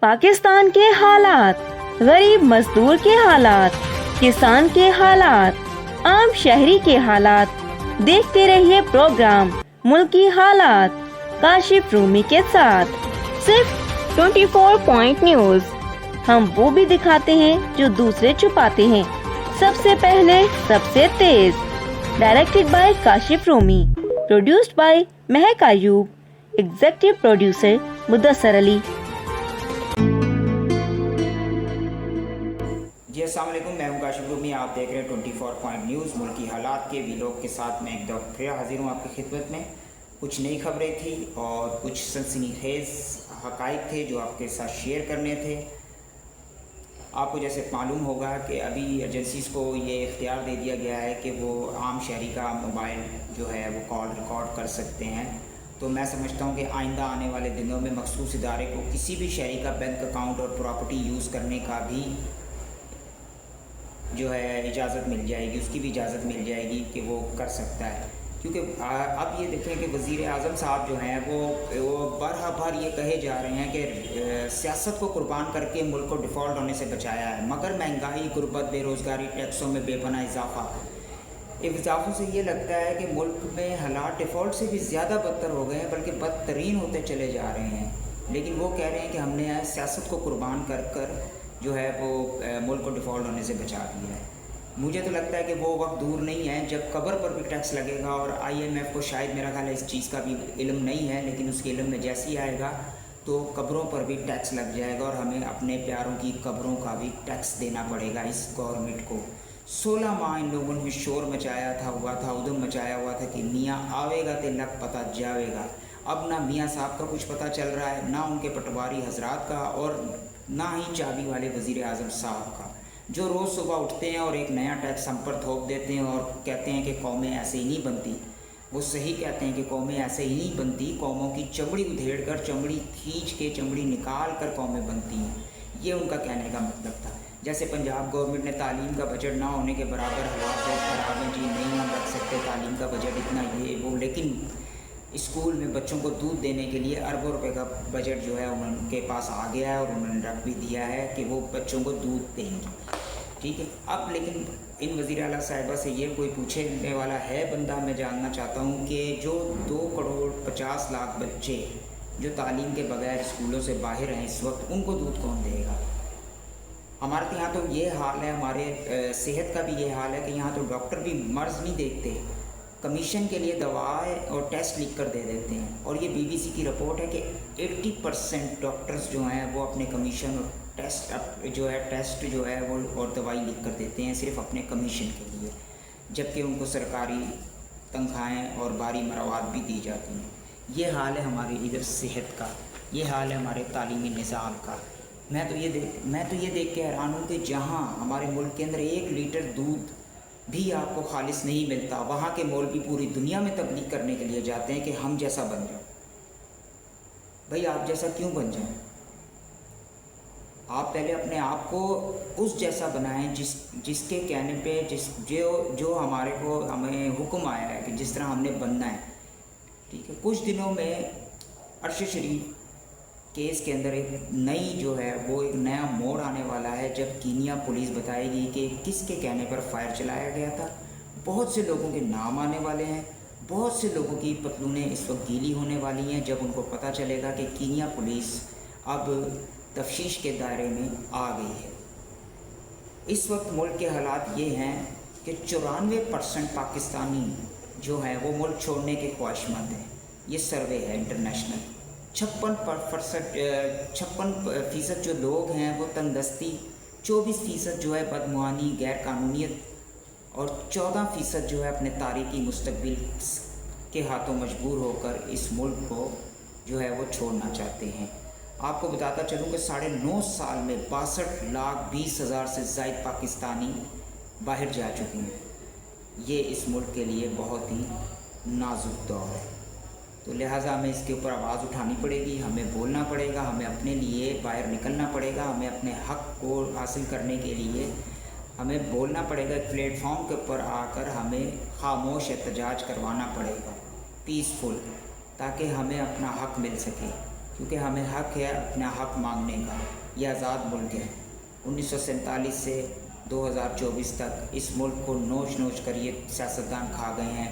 पाकिस्तान के हालात, गरीब मजदूर के हालात, किसान के हालात, आम शहरी के हालात। देखते रहिए प्रोग्राम मुल्क की हालात काशिफ रूमी के साथ, सिर्फ 24 पॉइंट न्यूज। हम वो भी दिखाते हैं जो दूसरे छुपाते हैं। सबसे पहले, सबसे तेज। Directed by Kashif Rumi, produced by Mehak Ayub, executive producer Mudassar Ali. जी अस्सलाम वालेकुम, मैं हूं काशिफ रूमी। आप देख रहे हैं 24 पॉइंट न्यूज़। मुल्क की हालात के वीलॉग के साथ मैं एक दफ़ा फिर हाजिर हूं आपकी खिदमत में। कुछ नई खबरें थी और कुछ सनसनीखेज़ हक़ाइक़ थे जो आपके साथ शेयर करने थे। आपको जैसे मालूम होगा कि अभी एजेंसीज़ को ये इख्तियार दे दिया गया है कि वो आम शहरी का मोबाइल जो है वो कॉल रिकॉर्ड कर सकते हैं। तो मैं समझता हूँ कि आइंदा आने वाले दिनों में मखसूस इदारे को किसी भी शहरी का बैंक अकाउंट और प्रॉपर्टी यूज़ करने का भी जो है इजाज़त मिल जाएगी, उसकी भी इजाज़त मिल जाएगी कि वो कर सकता है। क्योंकि अब ये देखें कि वज़ीर आज़म साहब जो हैं वो बार ये कहे जा रहे हैं कि सियासत को कुर्बान करके मुल्क को डिफ़ॉल्ट होने से बचाया है, मगर महंगाई, गुर्बत, बेरोज़गारी, टैक्सों में बेपनाह इजाफ़ों से ये लगता है कि मुल्क में हालात डिफ़ॉल्ट से भी ज़्यादा बदतर हो गए हैं, बल्कि बदतरीन होते चले जा रहे हैं। लेकिन वो कह रहे हैं कि हमने सियासत को कुर्बान कर जो है वो मुल्क को डिफ़ॉल्ट होने से बचा दिया है। मुझे तो लगता है कि वो वक्त दूर नहीं है जब कब्र पर भी टैक्स लगेगा, और IMF को शायद मेरा ख्याल है इस चीज़ का भी इल्म नहीं है, लेकिन उसके इल्म में जैसे ही आएगा तो कब्रों पर भी टैक्स लग जाएगा और हमें अपने प्यारों की कब्रों का भी टैक्स देना पड़ेगा इस गवर्नमेंट को। 16 माह इन लोगों ने शोर मचाया था, उधम मचाया हुआ था कि मियाँ आवेगा तो लग पता जावेगा। अब ना मियाँ साहब का कुछ पता चल रहा है, ना उनके पटवारी हजरात का, और ना ही चाबी वाले वज़ीर आज़म साहब का, जो रोज़ सुबह उठते हैं और एक नया टैक्स हम पर थोप देते हैं और कहते हैं कि कौमें ऐसे ही नहीं बनती। वो सही कहते हैं कि कौमें ऐसे ही नहीं बनती, कौमों की चमड़ी उधेड़ कर, चमड़ी खींच के, चमड़ी निकाल कर कौमें बनती हैं। ये उनका कहने का मतलब था। जैसे पंजाब गवर्नमेंट ने तालीम का बजट ना होने के बराबर हालात ख़राब हैं जी, नहीं हम रख सकते तालीम का बजट इतना ये वो, लेकिन स्कूल में बच्चों को दूध देने के लिए अरबों रुपए का बजट जो है उनके पास आ गया है और उन्होंने रख भी दिया है कि वो बच्चों को दूध देंगी। ठीक है, अब लेकिन इन वज़ीर आला साहिबा से ये कोई पूछने वाला है बंदा, मैं जानना चाहता हूँ कि जो 2 करोड़ 50 लाख बच्चे जो तालीम के बगैर स्कूलों से बाहर हैं इस वक्त, उनको दूध कौन देगा? हमारे तो यहाँ तो ये हाल है, हमारे सेहत का भी ये हाल है कि यहाँ तो डॉक्टर भी मर्ज़ नहीं देखते, कमीशन के लिए दवाएं और टेस्ट लिख कर दे देते हैं। और ये BBC की रिपोर्ट है कि 80% डॉक्टर्स जो हैं वो अपने कमीशन और टेस्ट जो है वो और दवाई लिख कर देते हैं सिर्फ अपने कमीशन के लिए, जबकि उनको सरकारी तनख्वाहें और भारी मरवाद भी दी जाती हैं। ये हाल है हमारे इधर सेहत का, ये हाल है हमारे तालीमी निज़ाम का। मैं तो ये देख के हैरान हूँ कि जहाँ हमारे मुल्क के अंदर 1 लीटर दूध भी आपको खालिस नहीं मिलता, वहाँ के मौलवी पूरी दुनिया में तबलीग करने के लिए जाते हैं कि हम जैसा बन जाओ। भाई आप जैसा क्यों बन जाएं? आप पहले अपने आप को उस जैसा बनाएं जिसके कहने पे जो हमें हुक्म आया है कि जिस तरह हमने बनना है। ठीक है, कुछ दिनों में अर्श शरीफ केस के अंदर एक नया मोड़ आने वाला है, जब कीनिया पुलिस बताएगी कि किसके कहने पर फायर चलाया गया था। बहुत से लोगों के नाम आने वाले हैं, बहुत से लोगों की पतलूनें इस वक्त गीली होने वाली हैं जब उनको पता चलेगा कि कीनिया पुलिस अब तफ्तीश के दायरे में आ गई है। इस वक्त मुल्क के हालात ये हैं कि 94% पाकिस्तानी जो हैं वो मुल्क छोड़ने के ख्वाहिशमंद हैं। ये सर्वे है इंटरनेशनल। 56% जो लोग हैं वो तंदस्ती, 24% जो है बदमुआनी, गैर कानूनियत, और 14% जो है अपने तारीखी मुस्तकबिल के हाथों मजबूर होकर इस मुल्क को जो है वो छोड़ना चाहते हैं। आपको बताता चलूँ कि 9.5 साल में 62,20,000 से ज़ायद पाकिस्तानी बाहर जा चुके हैं। ये इस मुल्क के लिए बहुत ही नाजुक दौर है, तो लिहाजा हमें इसके ऊपर आवाज़ उठानी पड़ेगी, हमें बोलना पड़ेगा, हमें अपने लिए बाहर निकलना पड़ेगा, हमें अपने हक़ को हासिल करने के लिए हमें बोलना पड़ेगा। एक प्लेटफॉर्म के ऊपर आकर हमें खामोश एहतजाज करवाना पड़ेगा, पीसफुल, ताकि हमें अपना हक़ मिल सके। क्योंकि हमें हक है अपना हक मांगने का। ये आज़ाद मुल्क है। 1947 से 2024 तक इस मुल्क को नोच नोच कर ये सियासतदान खा गए हैं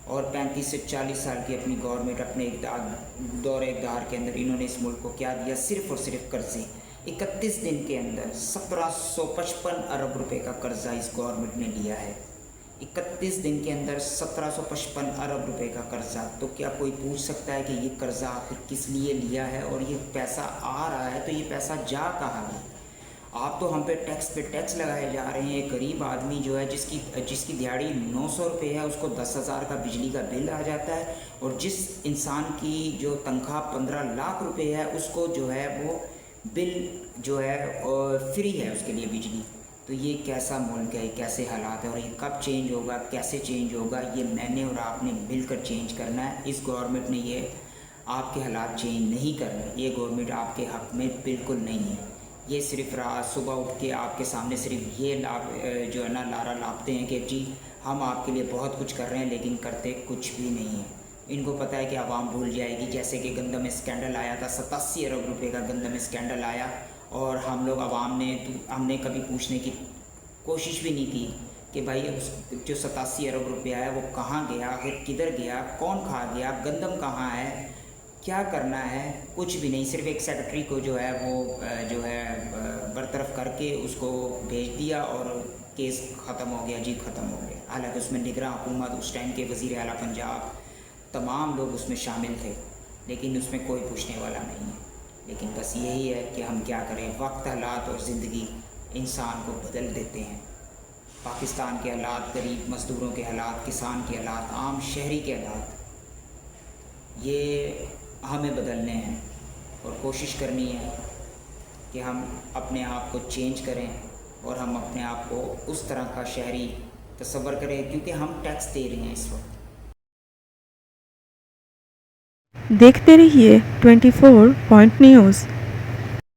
और 35 से 40 साल की अपनी गवर्नमेंट अपने दौरे इक़्तिदार के अंदर इन्होंने इस मुल्क को क्या दिया, सिर्फ़ और सिर्फ कर्ज़े। 31 दिन के अंदर 1755 अरब रुपए का कर्ज़ा इस गवर्नमेंट ने लिया है। 31 दिन के अंदर 1755 अरब रुपए का कर्ज़ा। तो क्या कोई पूछ सकता है कि ये कर्ज़ा आखिर किस लिए लिया है और ये पैसा आ रहा है तो ये पैसा जा कहाँ है? आप तो हम पे टैक्स लगाए जा रहे हैं। एक गरीब आदमी जो है जिसकी दिहाड़ी 900 रुपये है उसको 10,000 का बिजली का बिल आ जाता है, और जिस इंसान की जो तनख्वाह 15 लाख रुपए है उसको जो है वो बिल जो है फ्री है उसके लिए बिजली। तो ये कैसा मुल्क है, कैसे हालात है, और ये कब चेंज होगा, कैसे चेंज होगा, ये मैंने और आपने मिलकर चेंज करना है। इस गवर्नमेंट ने ये आपके हालात चेंज नहीं करने। ये गवर्नमेंट आपके हक़ में बिल्कुल नहीं है। ये सिर्फ रात सुबह उठ के आपके सामने सिर्फ ये जो है ना लारा लापते हैं कि जी हम आपके लिए बहुत कुछ कर रहे हैं, लेकिन करते कुछ भी नहीं है। इनको पता है कि आवाम भूल जाएगी। जैसे कि गंदम स्कैंडल आया था, 87 अरब रुपए का गंदम स्कैंडल आया, और हम लोग हमने कभी पूछने की कोशिश भी नहीं की कि भाई उस जो 87 अरब रुपया है वो कहाँ गया, आखिर किधर गया, कौन खा गया, गंदम कहाँ है, क्या करना है, कुछ भी नहीं। सिर्फ एक सेक्रेटरी को जो है वो जो है बरतरफ करके उसको भेज दिया और केस ख़त्म हो गया जी, ख़त्म हो गया। हालांकि उसमें निगरान हुकूमत, उस टाइम के वज़ीर आला पंजाब, तमाम लोग उसमें शामिल थे, लेकिन उसमें कोई पूछने वाला नहीं है। लेकिन बस यही है कि हम क्या करें, वक्त, हालात और ज़िंदगी इंसान को बदल देते हैं। पाकिस्तान के हालात, गरीब मज़दूरों के हालात, किसान के हालात, आम शहरी के हालात, ये हमें बदलने हैं और कोशिश करनी है कि हम अपने आप को चेंज करें और हम अपने आप को उस तरह का शहरी तस्वर करें, क्योंकि हम टैक्स दे रहे हैं इस वक्त। देखते रहिए 24 पॉइंट न्यूज़।